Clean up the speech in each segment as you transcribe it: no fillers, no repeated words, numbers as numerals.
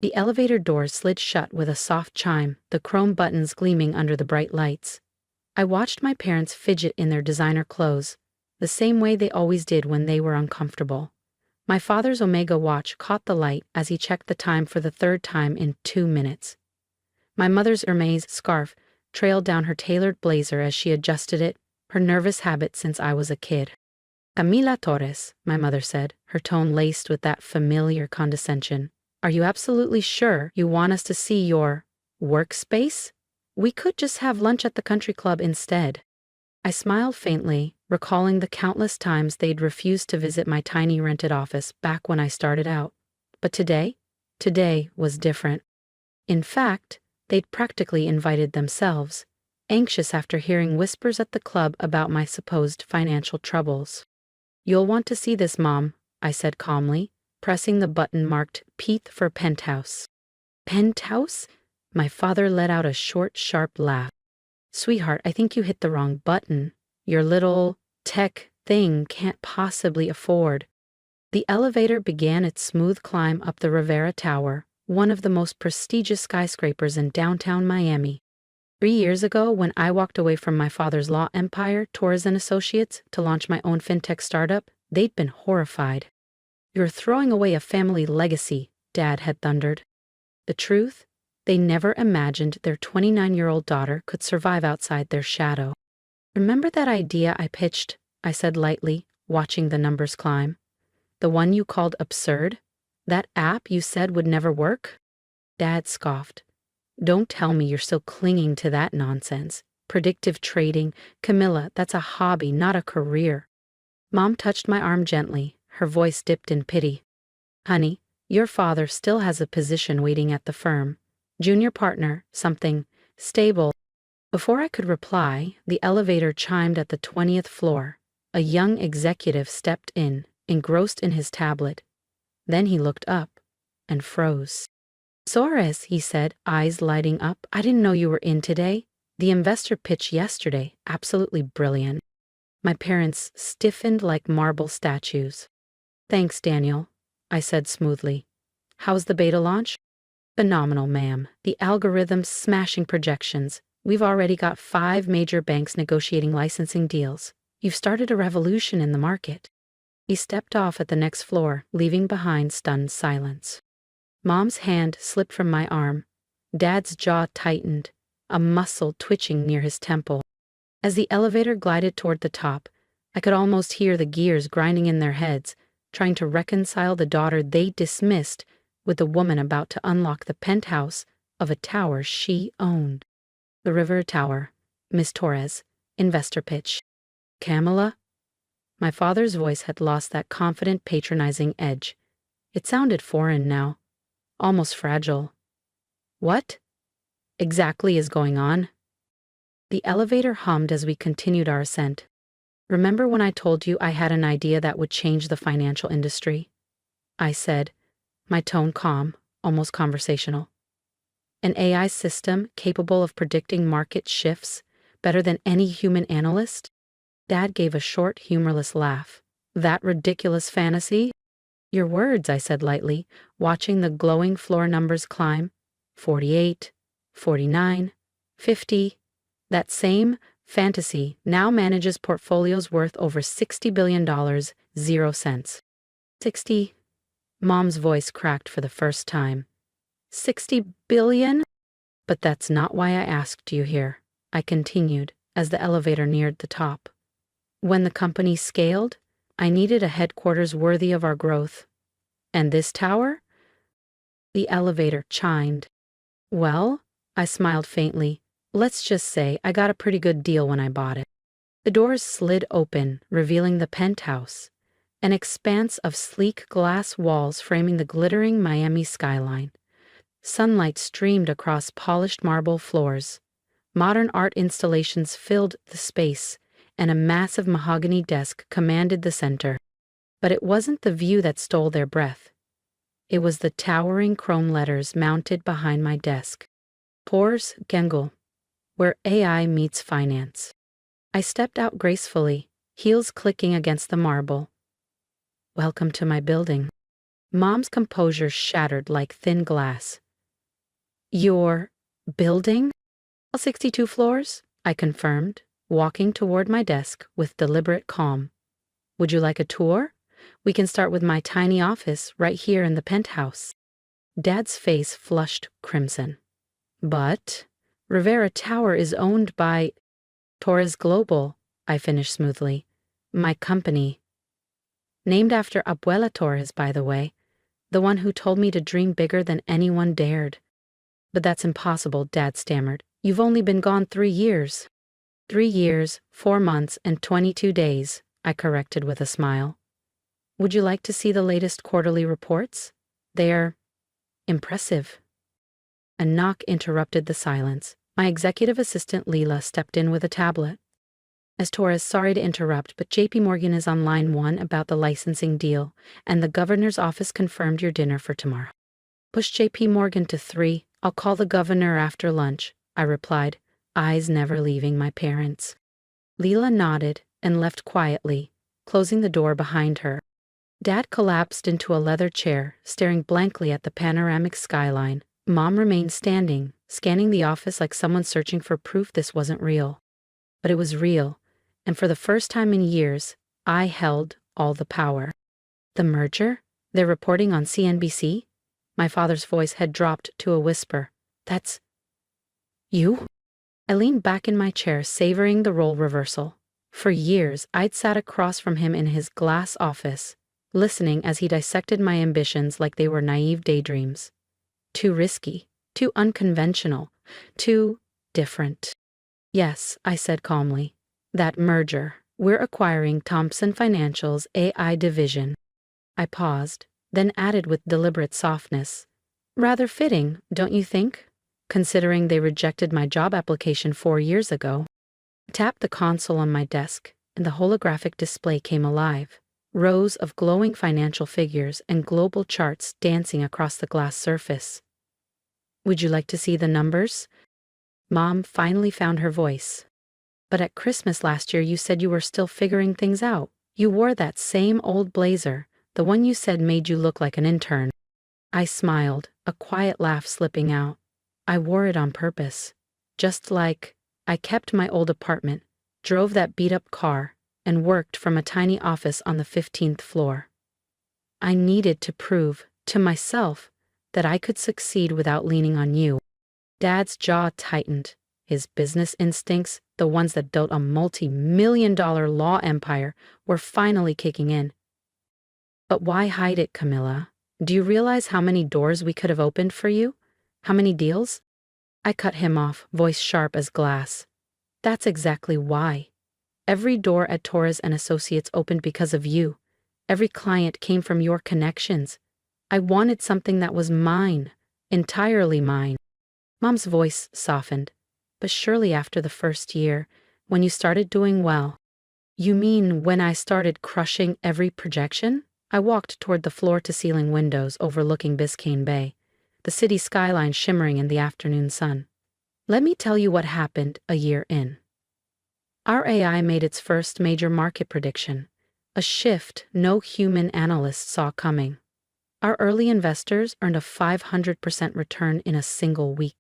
The elevator doors slid shut with a soft chime, the chrome buttons gleaming under the bright lights. I watched my parents fidget in their designer clothes, the same way they always did when they were uncomfortable. My father's Omega watch caught the light as he checked the time for the third time in 2 minutes. My mother's Hermes scarf trailed down her tailored blazer as she adjusted it, her nervous habit since I was a kid. Camila Torres, my mother said, her tone laced with that familiar condescension. Are you absolutely sure you want us to see your workspace? We could just have lunch at the country club instead. I smiled faintly, recalling the countless times they'd refused to visit my tiny rented office back when I started out. But today was different. In fact, they'd practically invited themselves, anxious after hearing whispers at the club about my supposed financial troubles. You'll want to see this, Mom, I said calmly, pressing the button marked Pete for penthouse. Penthouse? My father let out a short, sharp laugh. Sweetheart, I think you hit the wrong button. Your little tech thing can't possibly afford. The elevator began its smooth climb up the Rivera Tower, one of the most prestigious skyscrapers in downtown Miami. 3 years ago, when I walked away from my father's law empire, Torres & Associates, to launch my own fintech startup, they'd been horrified. You're throwing away a family legacy, Dad had thundered. The truth? They never imagined their 29-year-old daughter could survive outside their shadow. Remember that idea I pitched? I said lightly, watching the numbers climb. The one you called absurd? That app you said would never work? Dad scoffed. Don't tell me you're still clinging to that nonsense. Predictive trading. Camilla, that's a hobby, not a career. Mom touched my arm gently, her voice dipped in pity. Honey, your father still has a position waiting at the firm. Junior partner, something stable. Before I could reply, the elevator chimed at the 20th floor. A young executive stepped in, engrossed in his tablet. Then he looked up and froze. Soares, he said, eyes lighting up. I didn't know you were in today. The investor pitch yesterday, absolutely brilliant. My parents stiffened like marble statues. Thanks, Daniel, I said smoothly. How's the beta launch? Phenomenal, ma'am. The algorithm's smashing projections. We've already got 5 major banks negotiating licensing deals. You've started a revolution in the market. He stepped off at the next floor, leaving behind stunned silence. Mom's hand slipped from my arm. Dad's jaw tightened, a muscle twitching near his temple. As the elevator glided toward the top, I could almost hear the gears grinding in their heads, trying to reconcile the daughter they dismissed with the woman about to unlock the penthouse of a tower she owned. The River Tower, Miss Torres, investor pitch. Camilla? My father's voice had lost that confident, patronizing edge. It sounded foreign now, almost fragile. What exactly is going on? The elevator hummed as we continued our ascent. Remember when I told you I had an idea that would change the financial industry? I said, my tone calm, almost conversational. An AI system capable of predicting market shifts better than any human analyst? Dad gave a short, humorless laugh. That ridiculous fantasy? Your words, I said lightly, watching the glowing floor numbers climb. 48, 49, 50. That same fantasy now manages portfolios worth over $60 billion, 0 cents. 60? Mom's voice cracked for the first time. 60 billion? But that's not why I asked you here, I continued as the elevator neared the top. When the company scaled, I needed a headquarters worthy of our growth. And this tower? The elevator chimed. Well, I smiled faintly. Let's just say I got a pretty good deal when I bought it. The doors slid open, revealing the penthouse, an expanse of sleek glass walls framing the glittering Miami skyline. Sunlight streamed across polished marble floors. Modern art installations filled the space, and a massive mahogany desk commanded the center. But it wasn't the view that stole their breath. It was the towering chrome letters mounted behind my desk. Pors Gengel, where AI meets finance. I stepped out gracefully, heels clicking against the marble. Welcome to my building. Mom's composure shattered like thin glass. Your building? All 62 floors? I confirmed, walking toward my desk with deliberate calm. Would you like a tour? We can start with my tiny office right here in the penthouse. Dad's face flushed crimson. But Rivera Tower is owned by Torres Global, I finished smoothly. My company. Named after Abuela Torres, by the way, the one who told me to dream bigger than anyone dared. But that's impossible, Dad stammered. You've only been gone 3 years. 3 years, 4 months, and 22 days, I corrected with a smile. Would you like to see the latest quarterly reports? They're impressive. A knock interrupted the silence. My executive assistant Leela stepped in with a tablet. As Torres, sorry to interrupt, but JP Morgan is on line 1 about the licensing deal, and the governor's office confirmed your dinner for tomorrow. Push JP Morgan to 3. I'll call the governor after lunch, I replied, eyes never leaving my parents. Leela nodded and left quietly, closing the door behind her. Dad collapsed into a leather chair, staring blankly at the panoramic skyline. Mom remained standing, scanning the office like someone searching for proof this wasn't real. But it was real, and for the first time in years, I held all the power. The merger? They're reporting on CNBC? My father's voice had dropped to a whisper. That's you? I leaned back in my chair, savoring the role reversal. For years, I'd sat across from him in his glass office, listening as he dissected my ambitions like they were naive daydreams. Too risky, too unconventional, too different. Yes, I said calmly. That merger. We're acquiring Thompson Financial's AI division. I paused, then added with deliberate softness. Rather fitting, don't you think? Considering they rejected my job application 4 years ago. I tapped the console on my desk, and the holographic display came alive. Rows of glowing financial figures and global charts dancing across the glass surface. Would you like to see the numbers? Mom finally found her voice. But at Christmas last year you said you were still figuring things out. You wore that same old blazer, the one you said made you look like an intern. I smiled, a quiet laugh slipping out. I wore it on purpose. Just like I kept my old apartment, drove that beat-up car, and worked from a tiny office on the 15th floor. I needed to prove, to myself, that I could succeed without leaning on you. Dad's jaw tightened. His business instincts, the ones that built a multi-million-dollar law empire, were finally kicking in. But why hide it, Camilla? Do you realize how many doors we could have opened for you? How many deals? I cut him off, voice sharp as glass. That's exactly why. Every door at Torres & Associates opened because of you. Every client came from your connections. I wanted something that was mine, entirely mine. Mom's voice softened. But surely after the first year, when you started doing well. You mean when I started crushing every projection? I walked toward the floor-to-ceiling windows overlooking Biscayne Bay, the city skyline shimmering in the afternoon sun. Let me tell you what happened a year in. Our AI made its first major market prediction, a shift no human analyst saw coming. Our early investors earned a 500% return in a single week.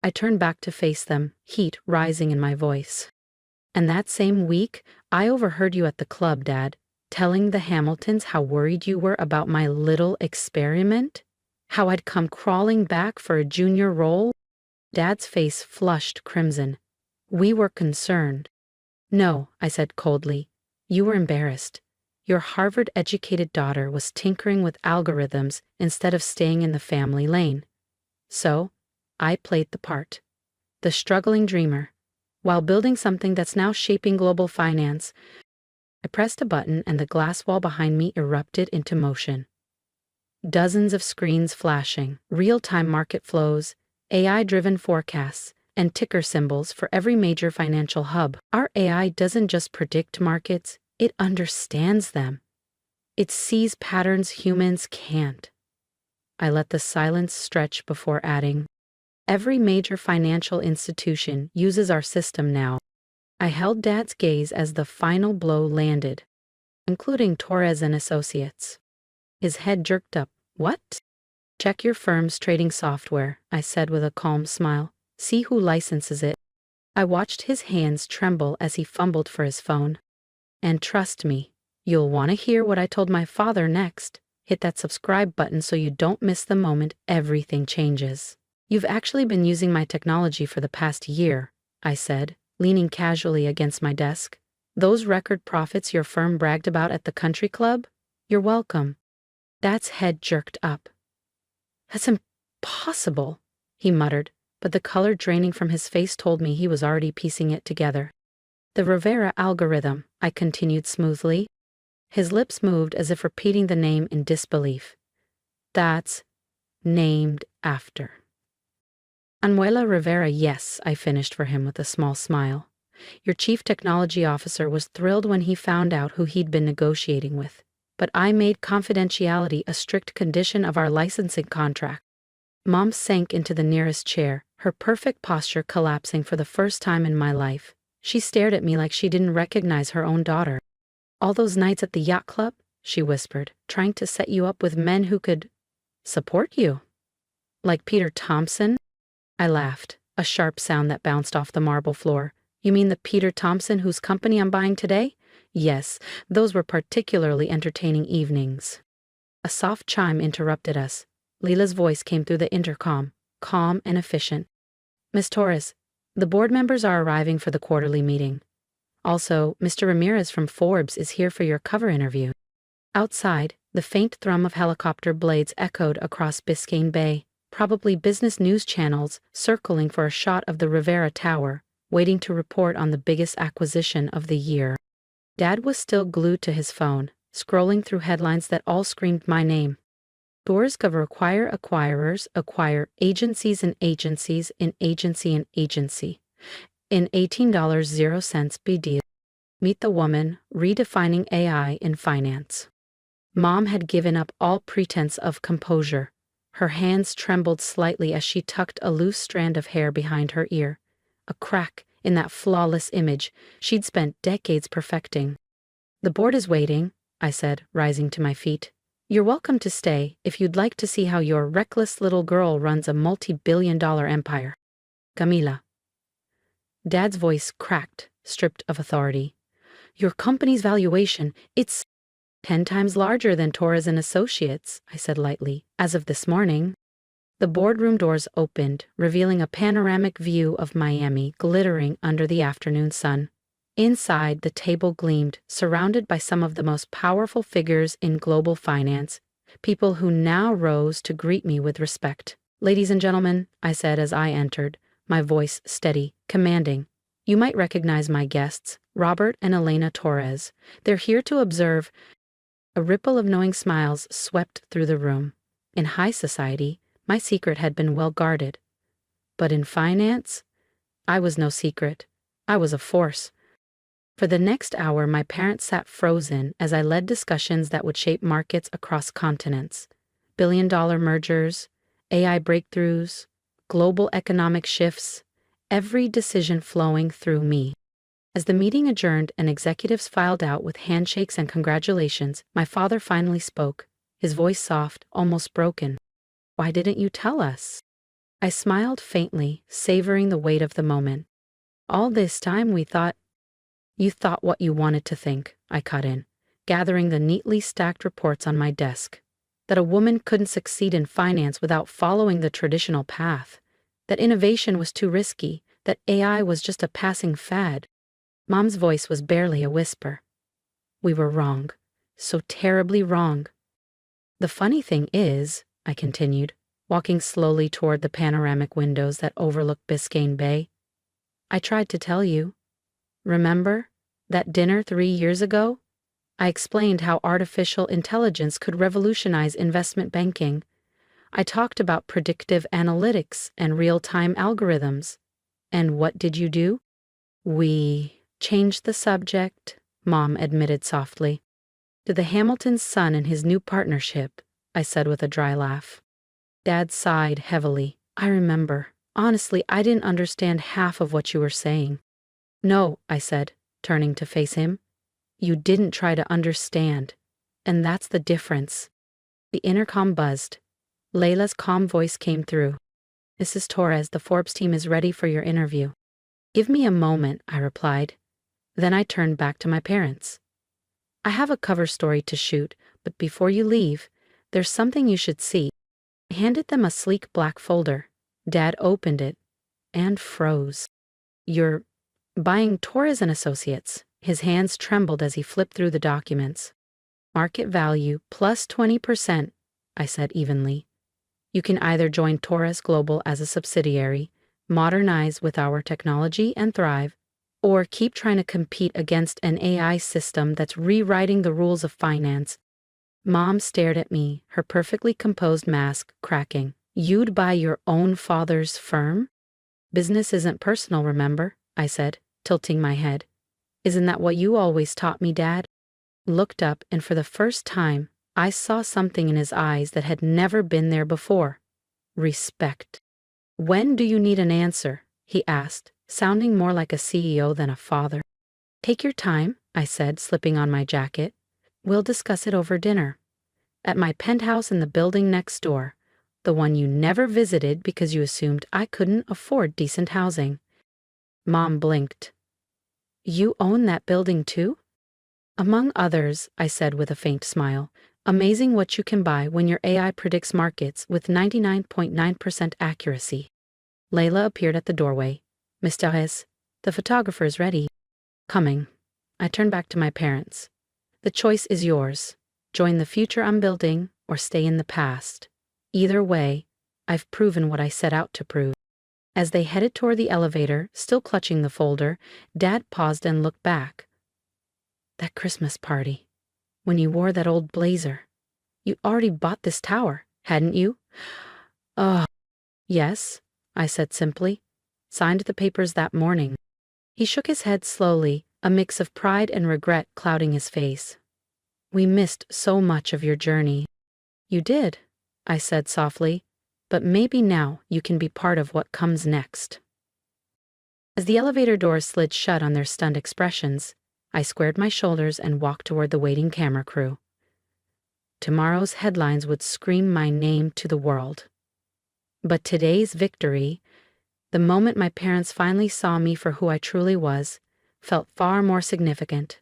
I turned back to face them, heat rising in my voice. And that same week, I overheard you at the club, Dad, telling the Hamiltons how worried you were about my little experiment, how I'd come crawling back for a junior role. Dad's face flushed crimson. We were concerned. No, I said coldly. You were embarrassed. Your Harvard-educated daughter was tinkering with algorithms instead of staying in the family lane. So, I played the part. The struggling dreamer. While building something that's now shaping global finance, I pressed a button and the glass wall behind me erupted into motion. Dozens of screens flashing, real-time market flows, AI-driven forecasts, and ticker symbols for every major financial hub. Our AI doesn't just predict markets, it understands them. It sees patterns humans can't. I let the silence stretch before adding, every major financial institution uses our system now. I held Dad's gaze as the final blow landed, including Torres & Associates. His head jerked up, What? Check your firm's trading software, I said with a calm smile. See who licenses it. I watched his hands tremble as he fumbled for his phone. And trust me, you'll want to hear what I told my father next. Hit that subscribe button so you don't miss the moment everything changes. You've actually been using my technology for the past year, I said, leaning casually against my desk. Those record profits your firm bragged about at the country club? You're welcome. Dad's head jerked up. That's impossible, he muttered, but the color draining from his face told me he was already piecing it together. The Rivera algorithm, I continued smoothly. His lips moved as if repeating the name in disbelief. That's named after. Anuela Rivera, yes, I finished for him with a small smile. Your chief technology officer was thrilled when he found out who he'd been negotiating with, but I made confidentiality a strict condition of our licensing contract. Mom sank into the nearest chair, her perfect posture collapsing for the first time in my life. She stared at me like she didn't recognize her own daughter. All those nights at the yacht club, she whispered, trying to set you up with men who could support you. Like Peter Thompson? I laughed, a sharp sound that bounced off the marble floor. You mean the Peter Thompson whose company I'm buying today? Yes, those were particularly entertaining evenings. A soft chime interrupted us. Leela's voice came through the intercom, calm and efficient. Miss Torres, the board members are arriving for the quarterly meeting. Also, Mr. Ramirez from Forbes is here for your cover interview. Outside, the faint thrum of helicopter blades echoed across Biscayne Bay, probably business news channels circling for a shot of the Rivera Tower, waiting to report on the biggest acquisition of the year. Dad was still glued to his phone, scrolling through headlines that all screamed my name. Doors cover acquire acquirers, acquire agencies and agencies in agency and agency. In $18.00 BD. Meet the woman, redefining AI in finance. Mom had given up all pretense of composure. Her hands trembled slightly as she tucked a loose strand of hair behind her ear, a crack in that flawless image she'd spent decades perfecting. The board is waiting, I said, rising to my feet. You're welcome to stay if you'd like to see how your reckless little girl runs a multi-billion-dollar empire. Camila. Dad's voice cracked, stripped of authority. Your company's valuation, it's 10 times larger than Torres and Associates, I said lightly, as of this morning. The boardroom doors opened, revealing a panoramic view of Miami glittering under the afternoon sun. Inside, the table gleamed, surrounded by some of the most powerful figures in global finance, people who now rose to greet me with respect. Ladies and gentlemen, I said as I entered, my voice steady, commanding. You might recognize my guests, Robert and Elena Torres. They're here to observe. A ripple of knowing smiles swept through the room. In high society, my secret had been well guarded. But in finance, I was no secret. I was a force. For the next hour, my parents sat frozen as I led discussions that would shape markets across continents. Billion-dollar mergers, AI breakthroughs, global economic shifts, every decision flowing through me. As the meeting adjourned and executives filed out with handshakes and congratulations, my father finally spoke, his voice soft, almost broken. Why didn't you tell us? I smiled faintly, savoring the weight of the moment. All this time we thought. You thought what you wanted to think, I cut in, gathering the neatly stacked reports on my desk. That a woman couldn't succeed in finance without following the traditional path. That innovation was too risky, that AI was just a passing fad. Mom's voice was barely a whisper. We were wrong. So terribly wrong. The funny thing is, I continued, walking slowly toward the panoramic windows that overlooked Biscayne Bay. I tried to tell you. Remember? That dinner 3 years ago? I explained how artificial intelligence could revolutionize investment banking. I talked about predictive analytics and real-time algorithms. And what did you do? We changed the subject, Mom admitted softly. To the Hamilton's son and his new partnership, I said with a dry laugh. Dad sighed heavily. I remember. Honestly, I didn't understand half of what you were saying. No, I said, turning to face him. You didn't try to understand. And that's the difference. The intercom buzzed. Layla's calm voice came through. "Mrs. Torres, the Forbes team is ready for your interview." "Give me a moment," I replied. Then I turned back to my parents. "I have a cover story to shoot, but before you leave, there's something you should see." I handed them a sleek black folder. Dad opened it and froze. "You're buying Torres and Associates." His hands trembled as he flipped through the documents. "Market value plus 20%, I said evenly. "You can either join Torres Global as a subsidiary, modernize with our technology and thrive, or keep trying to compete against an AI system that's rewriting the rules of finance." Mom stared at me, her perfectly composed mask cracking. "You'd buy your own father's firm?" "Business isn't personal, remember?" I said, tilting my head. "Isn't that what you always taught me, Dad?" Looked up, and for the first time, I saw something in his eyes that had never been there before. Respect. "When do you need an answer?" he asked, sounding more like a CEO than a father. "Take your time," I said, slipping on my jacket. "We'll discuss it over dinner. At my penthouse in the building next door, the one you never visited because you assumed I couldn't afford decent housing." Mom blinked. "You own that building too?" "Among others," I said with a faint smile. "Amazing what you can buy when your AI predicts markets with 99.9% accuracy." Layla appeared at the doorway. "Miss Torres, the photographer is ready." "Coming." I turned back to my parents. "The choice is yours. Join the future I'm building or stay in the past. Either way, I've proven what I set out to prove." As they headed toward the elevator, still clutching the folder, Dad paused and looked back. "That Christmas party, when you wore that old blazer. You already bought this tower, hadn't you?" "Oh, yes," I said simply. "Signed the papers that morning." He shook his head slowly, a mix of pride and regret clouding his face. "We missed so much of your journey." "You did," I said softly, "but maybe now you can be part of what comes next." As the elevator doors slid shut on their stunned expressions, I squared my shoulders and walked toward the waiting camera crew. Tomorrow's headlines would scream my name to the world. But today's victory, the moment my parents finally saw me for who I truly was, felt far more significant.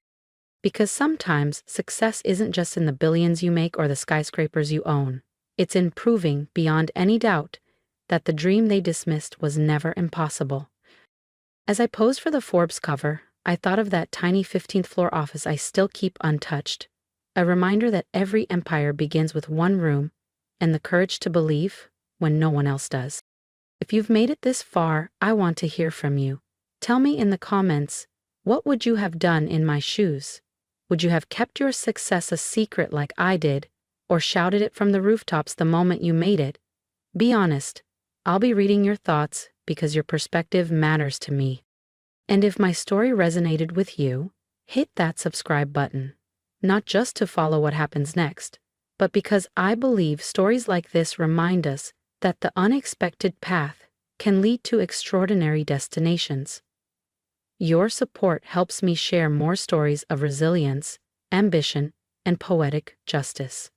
Because sometimes success isn't just in the billions you make or the skyscrapers you own. It's in proving, beyond any doubt, that the dream they dismissed was never impossible. As I posed for the Forbes cover, I thought of that tiny 15th floor office I still keep untouched. A reminder that every empire begins with one room and the courage to believe when no one else does. If you've made it this far, I want to hear from you. Tell me in the comments, what would you have done in my shoes? Would you have kept your success a secret like I did, or shouted it from the rooftops the moment you made it? Be honest. I'll be reading your thoughts because your perspective matters to me. And if my story resonated with you, hit that subscribe button. Not just to follow what happens next, but because I believe stories like this remind us that the unexpected path can lead to extraordinary destinations. Your support helps me share more stories of resilience, ambition, and poetic justice.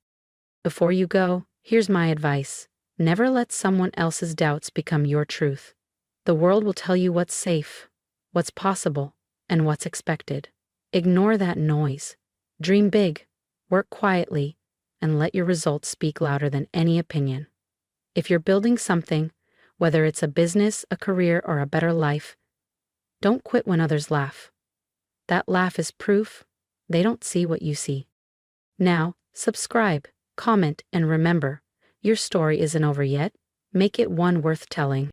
Before you go, here's my advice. Never let someone else's doubts become your truth. The world will tell you what's safe, what's possible, and what's expected. Ignore that noise. Dream big, work quietly, and let your results speak louder than any opinion. If you're building something, whether it's a business, a career, or a better life, don't quit when others laugh. That laugh is proof they don't see what you see. Now, subscribe, comment, and remember, your story isn't over yet. Make it one worth telling.